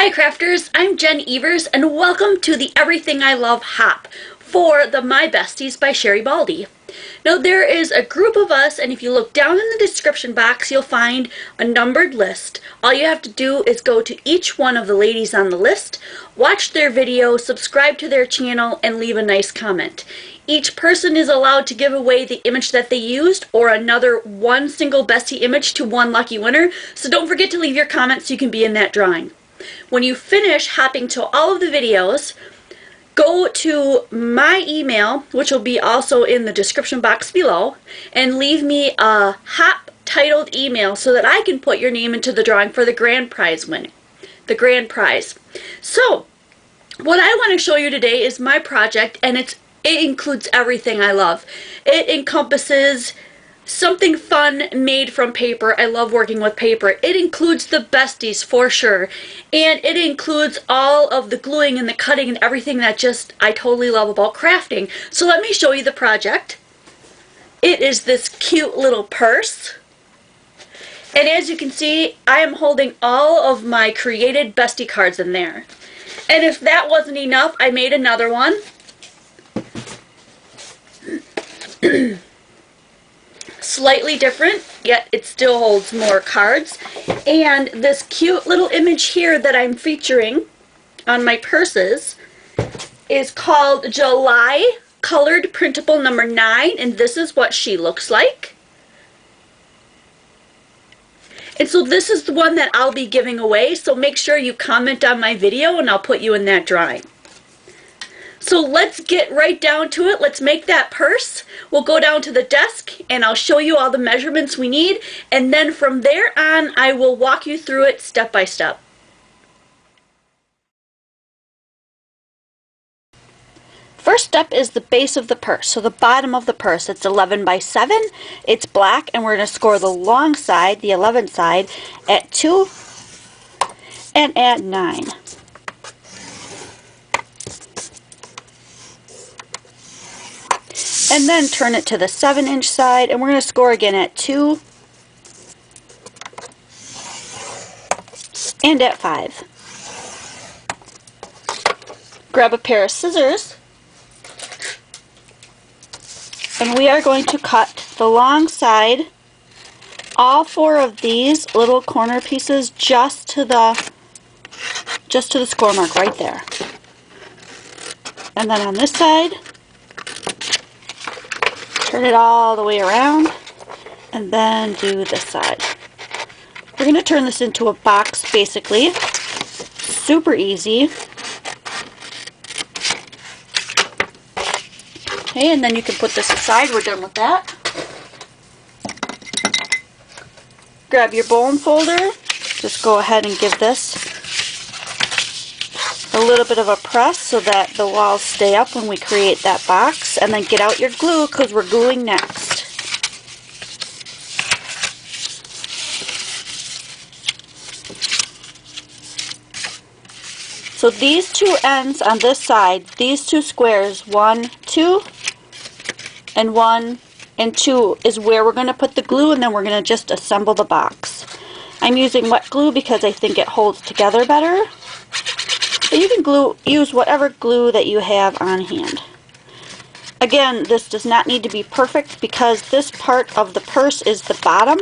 Hi crafters, I'm Jen Evers and welcome to the Everything I Love Hop for the My Besties by SherriBaldy. Now there is a group of us, and if you look down in the description box you'll find a numbered list. All you have to do is go to each one of the ladies on the list, watch their video, subscribe to their channel, and leave a nice comment. Each person is allowed to give away the image that they used or another one single bestie image to one lucky winner, so don't forget to leave your comments so you can be in that drawing. When you finish hopping to all of the videos, go to my email, which will be also in the description box below, and leave me a hop titled email so that I can put your name into the drawing for the grand prize winning. The grand prize. So, what I want to show you today is my project, and it includes everything I love. It encompasses something fun made from paper. I love working with paper. It includes the besties for sure, and it includes all of the gluing and the cutting and everything that I totally love about crafting. So let me show you the project. It is this cute little purse, and as you can see I am holding all of my created bestie cards in there. And if that wasn't enough, I made another one. Slightly different, yet it still holds more cards. And this cute little image here that I'm featuring on my purses is called July Colored Printable number 9, and this is what she looks like. And so this is the one that I'll be giving away, so make sure you comment on my video and I'll put you in that drawing. So let's get right down to it. Let's make that purse. We'll go down to the desk and I'll show you all the measurements we need, and then from there on I will walk you through it step by step. First step is the base of the purse, so the bottom of the purse. It's 11 by 7, it's black, and we're going to score the long side, the 11 side, at 2 and at 9. And then turn it to the 7-inch side, and we're going to score again at 2 and at 5. Grab a pair of scissors, and we are going to cut the long side, all 4 of these little corner pieces, just to the score mark right there. And then on this side, turn it all the way around, and then do this side. We're going to turn this into a box, basically. Super easy. Okay, and then you can put this aside. We're done with that. Grab your bone folder. Just go ahead and give this a little bit of a press so that the walls stay up when we create that box, and then get out your glue because we're gluing next. So these 2 ends on this side, these 2 squares, 1, 2, and 1 and 2 is where we're going to put the glue, and then we're going to just assemble the box. I'm using wet glue because I think it holds together better. But you can use whatever glue that you have on hand. Again, this does not need to be perfect because this part of the purse is the bottom,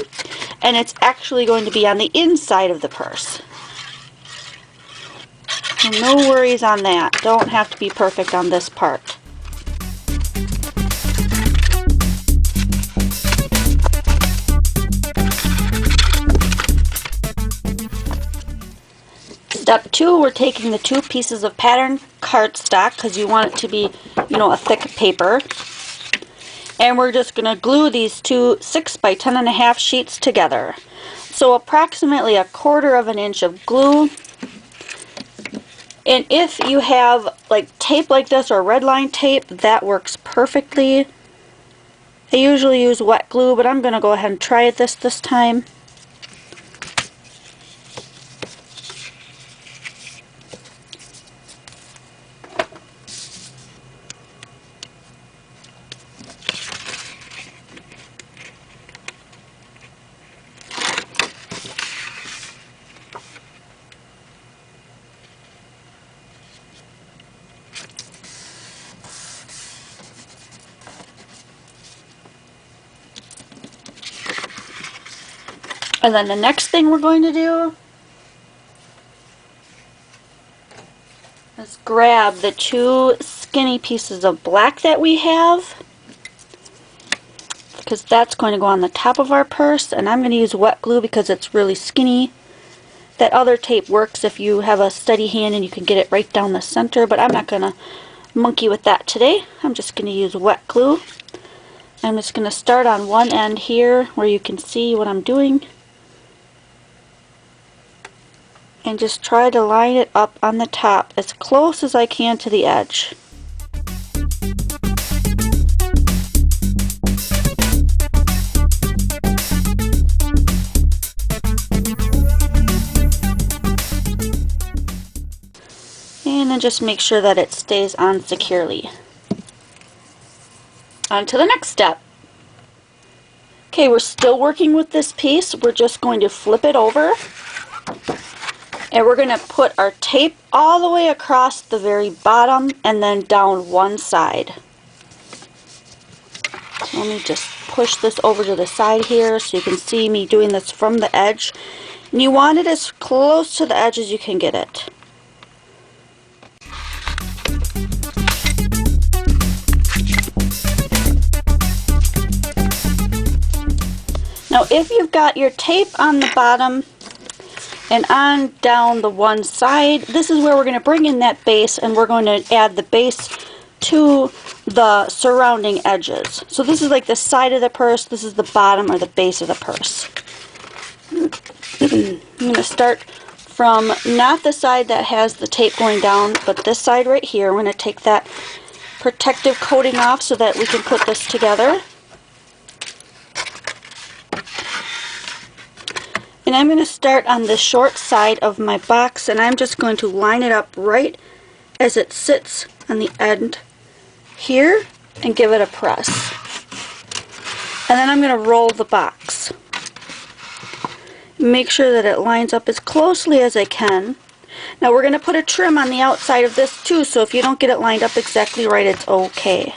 and it's actually going to be on the inside of the purse. So no worries on that. Don't have to be perfect on this part. Step 2, we're taking the 2 pieces of pattern cardstock because you want it to be, a thick paper. And we're just going to glue these 2 6 by 10.5 sheets together. So approximately 1/4 of an inch of glue. And if you have tape like this or red line tape, that works perfectly. I usually use wet glue, but I'm going to go ahead and try this time. And then the next thing we're going to do is grab the 2 skinny pieces of black that we have, because that's going to go on the top of our purse, and I'm going to use wet glue because it's really skinny. That other tape works if you have a steady hand and you can get it right down the center, but I'm not going to monkey with that today. I'm just going to use wet glue. I'm just going to start on one end here where you can see what I'm doing, and just try to line it up on the top as close as I can to the edge. And then just make sure that it stays on securely. On to the next step. Okay, we're still working with this piece. We're just going to flip it over, and we're going to put our tape all the way across the very bottom and then down one side. So let me just push this over to the side here so you can see me doing this from the edge. And you want it as close to the edge as you can get it. Now if you've got your tape on the bottom and on down the one side, this is where we're going to bring in that base, and we're going to add the base to the surrounding edges. So this is like the side of the purse, this is the bottom or the base of the purse. I'm going to start from not the side that has the tape going down, but this side right here. We're going to take that protective coating off so that we can put this together. And I'm going to start on the short side of my box, and I'm just going to line it up right as it sits on the end here and give it a press. And then I'm going to roll the box. Make sure that it lines up as closely as I can. Now we're going to put a trim on the outside of this too, so if you don't get it lined up exactly right, it's okay.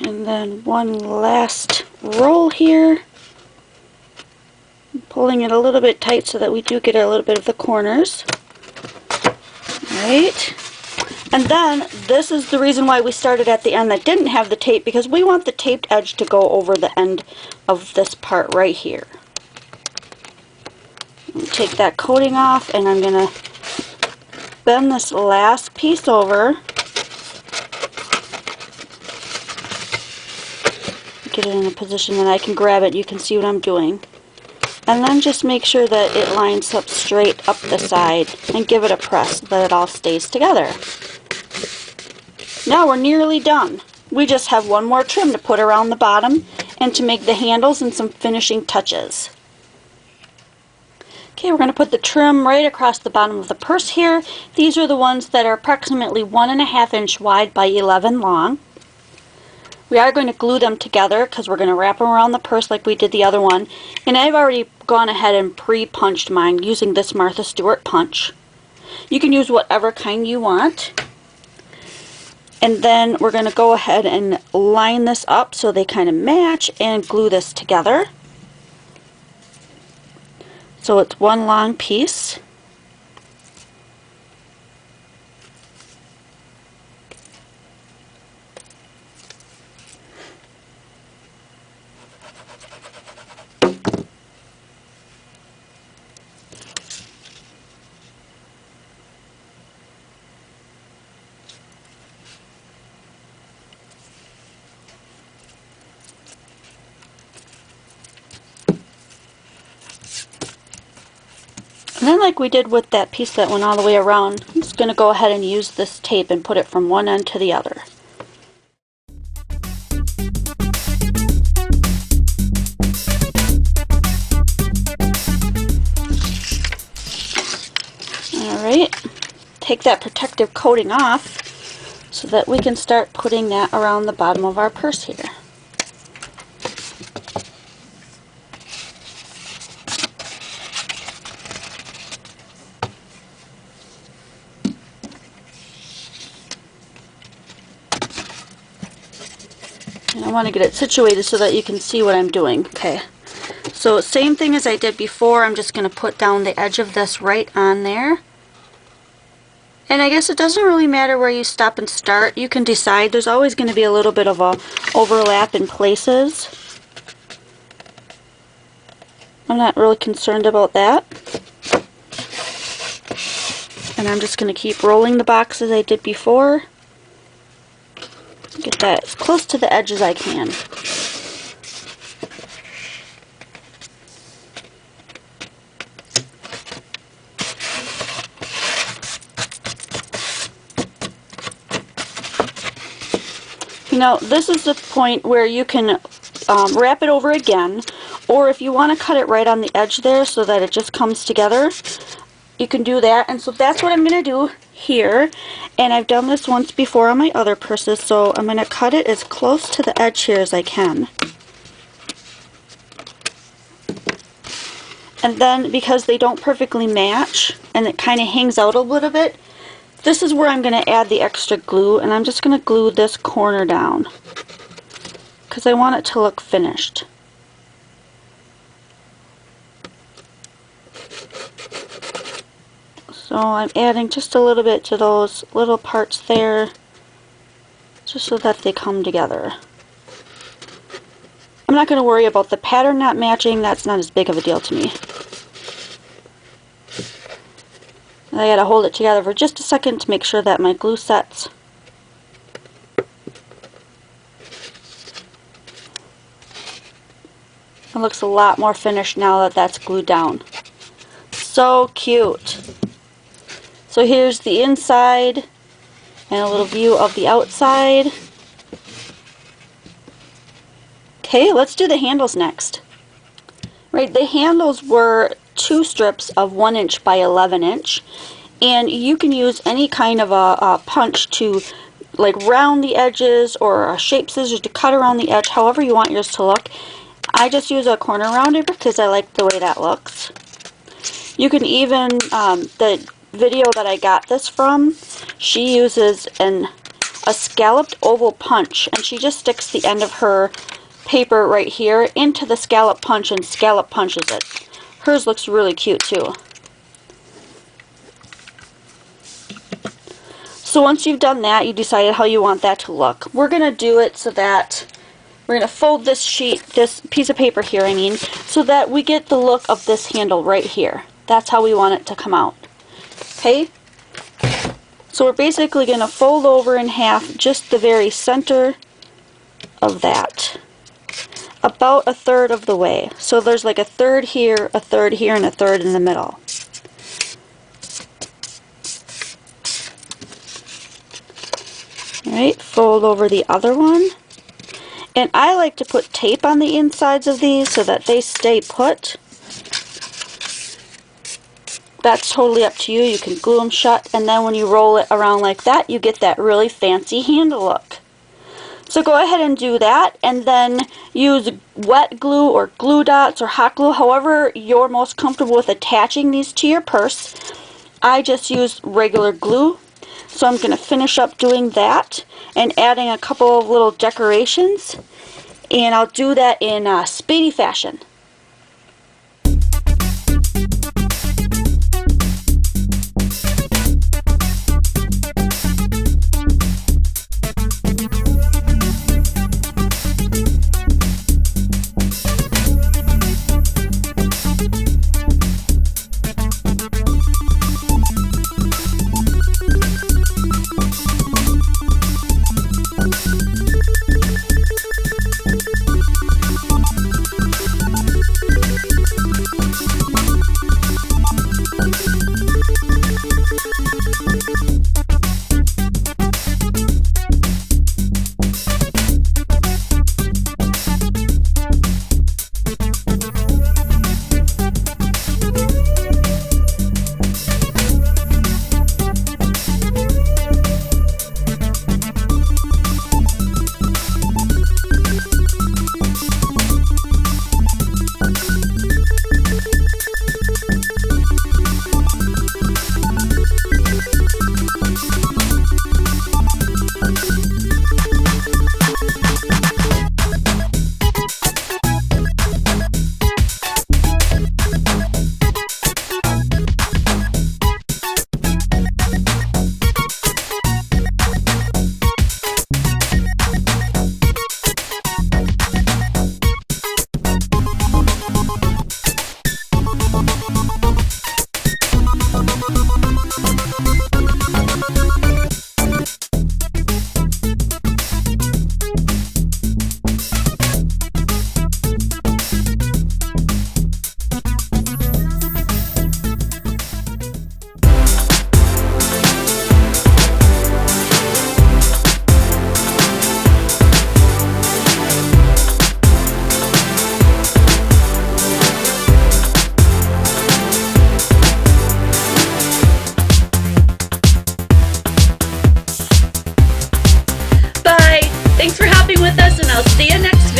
And then one last roll here. I'm pulling it a little bit tight so that we do get a little bit of the corners. Alright. And then this is the reason why we started at the end that didn't have the tape, because we want the taped edge to go over the end of this part right here. Take that coating off, and I'm going to bend this last piece over. Get it in a position that I can grab it. You can see what I'm doing. And then just make sure that it lines up straight up the side and give it a press so that it all stays together. Now we're nearly done. We just have one more trim to put around the bottom and to make the handles and some finishing touches. Okay, we're going to put the trim right across the bottom of the purse here. These are the ones that are approximately 1.5 inch wide by 11 long. We are going to glue them together because we're going to wrap them around the purse like we did the other one. And I've already gone ahead and pre-punched mine using this Martha Stewart punch. You can use whatever kind you want. And then we're going to go ahead and line this up so they kind of match and glue this together. So it's one long piece. And then like we did with that piece that went all the way around, I'm just going to go ahead and use this tape and put it from one end to the other. Alright, take that protective coating off so that we can start putting that around the bottom of our purse here. I want to get it situated so that you can see what I'm doing. Okay, so same thing as I did before, I'm just going to put down the edge of this right on there. And I guess it doesn't really matter where you stop and start. You can decide. There's always going to be a little bit of a overlap in places. I'm not really concerned about that. And I'm just going to keep rolling the box as I did before. Get that as close to the edge as I can. You know, this is the point where you can wrap it over again, or if you want to cut it right on the edge there so that it just comes together, you can do that. And so that's what I'm going to do here, and I've done this once before on my other purses, so I'm going to cut it as close to the edge here as I can. And then because they don't perfectly match and it kind of hangs out a little bit, this is where I'm going to add the extra glue, and I'm just going to glue this corner down because I want it to look finished. So I'm adding just a little bit to those little parts there, just so that they come together. I'm not going to worry about the pattern not matching, that's not as big of a deal to me. I gotta hold it together for just a second to make sure that my glue sets. It looks a lot more finished now that that's glued down. So cute. So here's the inside and a little view of the outside. Okay, let's do the handles next. Right, the handles were 2 strips of 1 inch by 11 inch, and you can use any kind of a punch to like round the edges, or a shape scissors to cut around the edge, however you want yours to look. I just use a corner rounder because I like the way that looks. You can even, the video that I got this from, she uses a scalloped oval punch, and she just sticks the end of her paper right here into the scallop punch and scallop punches it. Hers looks really cute too. So once you've done that, you decided how you want that to look. We're going to do it so that we're going to fold this sheet, this piece of paper here, I mean, so that we get the look of this handle right here. That's how we want it to come out. Okay? So we're basically going to fold over in half just the very center of that. About 1/3 of the way. So there's like 1/3 here, 1/3 here, and 1/3 in the middle. Alright, fold over the other one. And I like to put tape on the insides of these so that they stay put. That's totally up to you. You can glue them shut, and then when you roll it around like that, you get that really fancy handle look. So go ahead and do that, and then use wet glue or glue dots or hot glue, however you're most comfortable with attaching these to your purse. I just use regular glue, so I'm going to finish up doing that and adding a couple of little decorations, and I'll do that in speedy fashion. I'll see you next video.